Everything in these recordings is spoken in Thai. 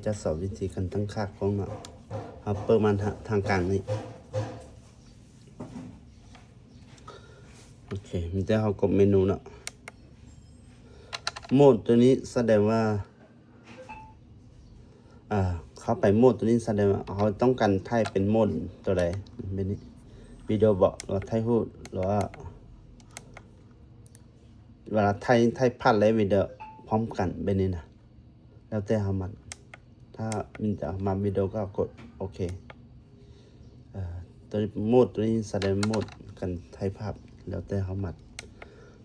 จะสอนวิธีการตั้งค่ากล้องเนาะเอาเปิดมันทางกลางนี่โอเคมันจะเขากดเมนูเนาะโหมดตัวนี้แสดงว่าเขาไปโหมดตัวนี้แสดงว่าเขาต้องการไทยเป็นโหมดตัวใดเป็นนี้วิดีโอบอกหรือว่าไทยพูดหรือว่าเวลาไทยพัดและวิดีโอพร้อมกันเป็นนี้นะแล้วแต่เขามันถ้ามันจะมาวิดีโอก็กดโอเคตัวนี้โหมดตัวนี้แสดงโหมดกันไทยภาพแล้วแต่เขามัด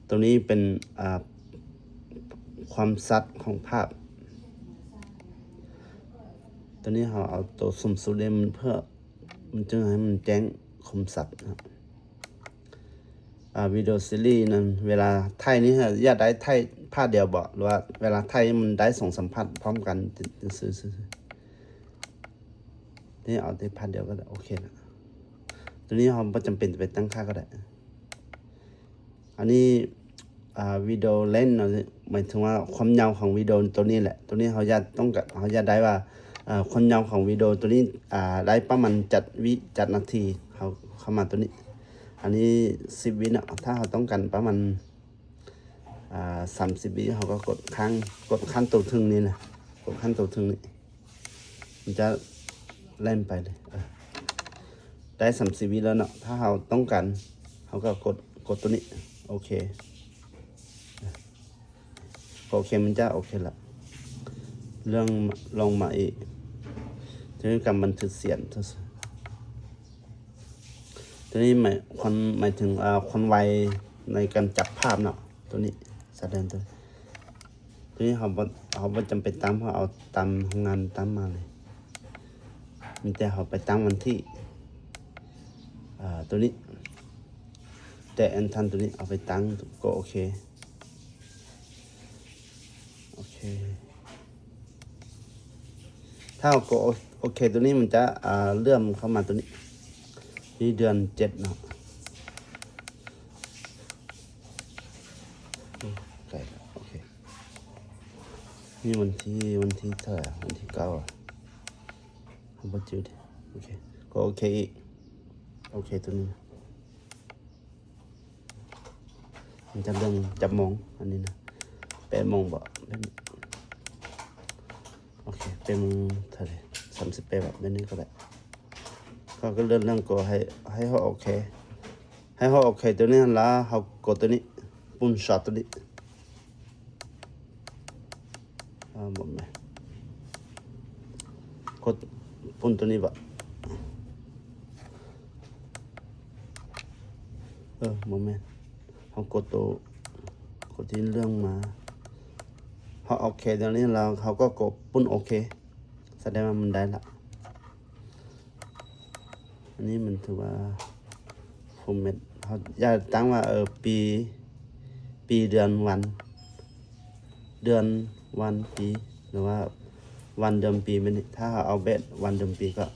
ตรงนี้เป็นความชัดของภาพตัวนี้เราเอาตัวสุ่มสุดมันเพื่อมันจึงให้มันแจ้งคมชัดนะครับวิดีโอซีรีส์นั้นเวลาไทยนี่ฮะอย่าได้ไทยภาพเดียวบอกหรือว่าเวลาไทยมันได้ส่งสัมผัสพร้อมกันซื้อนี่เอาที่ภาพเดียวก็ได้โอเคนะตัวนี้เราไม่จำเป็นจะไปตั้งค่าก็ได้อันนี้วิดีโอเล่นหมายถึงว่าความยาวของวิดีโอตัวนี้แหละตัวนี้เขาจะต้องการเขาจะได้ว่าความยาวของวิดีโอตัวนี้ได้ประมาณจัดนาทีเขาเข้ามาตัวนี้อันนี้10 วินะถ้าเขาต้องการประมาณ30 วิเขาก็กดขั้นตัวถึงนี่นะกดขั้นตัวถึงนี่มันจะเล่นไปเลยได้30 วิแล้วเนาะถ้าเราต้องการเขาก็กดตัวนี้โอเคโอเคมันจะโอเคละเรื่องลงมาอีกทีนี้การบันทึกเสียงตัวนี้หมายถึงคนไวในการจับภาพเนาะตัวนี้แสดงตัวนี้เขาจำเป็นตามเขาเอาตามงานตามมาเลยมีแต่เขาไปตั้งวันที่ตัวนี้แต่อันทันตัวนี้เอาไปตั้งก็โอเคถ้าเรากดโอเคตัวนี้มันจะเลื่อมเข้ามาตัวนี้ที่เดือน7เนาะใกล้แล้วโอเคนี่วันที่เท่าไหร่วันที่9ผมบ่จืดโอเคก็โอเคอีกโอเคตัวนี้มันจะเริ่มจับมองอันนี้นะ8 โมงบ่โอเคเป็นเท่าไหร่38แบบนี้ก็ได้ก็เรื่องก็ให้เขาโอเคให้เขาโอเคตัวนี้แล้วเขากดตัวนี้ปุ่มช็อตตัวนี้หมดไหมกดปุ่มตัวนี้บ่หมดไหมเขากดที่เรื่องมาเขาโอเคตอนนี้เราเขาก็กดปุ่มโอเคแสดงว่ามันได้ละอันนี้มันถือว่าฟอร์แมตเขาอยากตั้งว่าปีเดือนวันปีหรือว่าวันเดือนปีมันถ้าเอาแบบวันเดือนปีก็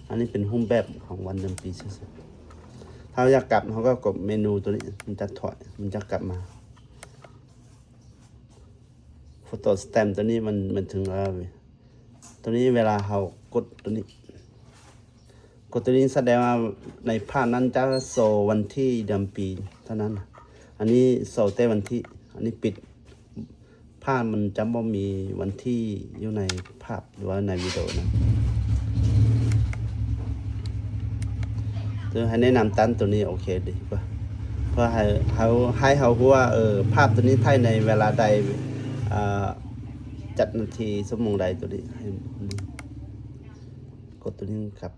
อันนี้เป็นรูปแบบของวันเดือนปีเฉยๆถ้าอยากกลับเขาก็กดเมนูตัวนี้มันจะถอยมันจะกลับมาโฟโต้สแตมป์ตัวนี้มันถึงแล้วตัวนี้เวลาเขากดตัวนี้แสดงว่าในภาพนั้นจะโชว์วันที่เดือนปีเท่านั้นอันนี้โชว์แต่วันที่อันนี้ปิดภาพมันจะไม่มีวันที่อยู่ในภาพหรือว่าในวิดีโอนะคือให้แนะนำตั้นตัวนี้โอเคดีกว่าเพื่อให้เขารู้ว่าภาพตัวนี้ถ่ายในเวลาใดจัดนาทีชั่วโมงใดตัวนี้ให้กดตัวนี้ครับ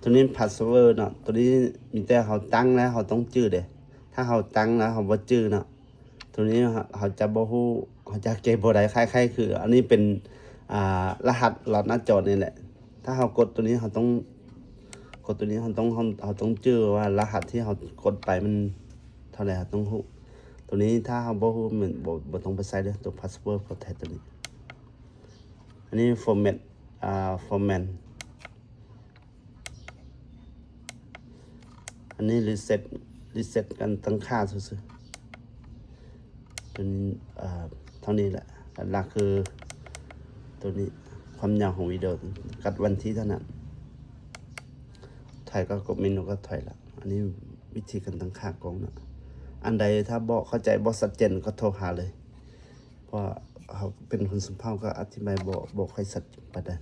ตัวนี้พาสเวิร์ดเนาะตัวนี้มีแต่เขาตั้งแล้วเขาต้องจื้อเด้ถ้าเขาตั้งแล้วเขาบ่จื้อเนาะตัวนี้เขาจะบ่ฮู้เขาจะเก็บบ่ได้คล้ายๆคืออันนี้เป็นรหัสหลอดหน้าจอนี่แหละถ้าเขากดตัวนี้เขาต้องกดตัวนี้เขาต้องจื้อว่ารหัสที่เขากดไปมันเท่าไหร่เขาต้องฮู้ตัวนี้ถ้าเขาบ่ฮู้มันบ่ต้องไปใส่เด้อตัวพาสเวิร์ดโปรเทคตัวนี้อันนี้ฟอร์แมตอันนี้รีเซ็ตกันตั้งค่าซื่อๆเป็นเท่านี้แหละหลักคือ ตัวนี้ความยาวของวิดีโอกัดวันที่เท่านั้นถ่ายก็กดเมนูก็ถอยละอันนี้วิธีการตั้งค่ากล้องนะอันใดถ้าบอกเข้าใจบอกชัดเจนก็โทรหาเลยเพราะเขาเป็นคนสุภาพก็อธิบายบอกค่อยชัดประเด็น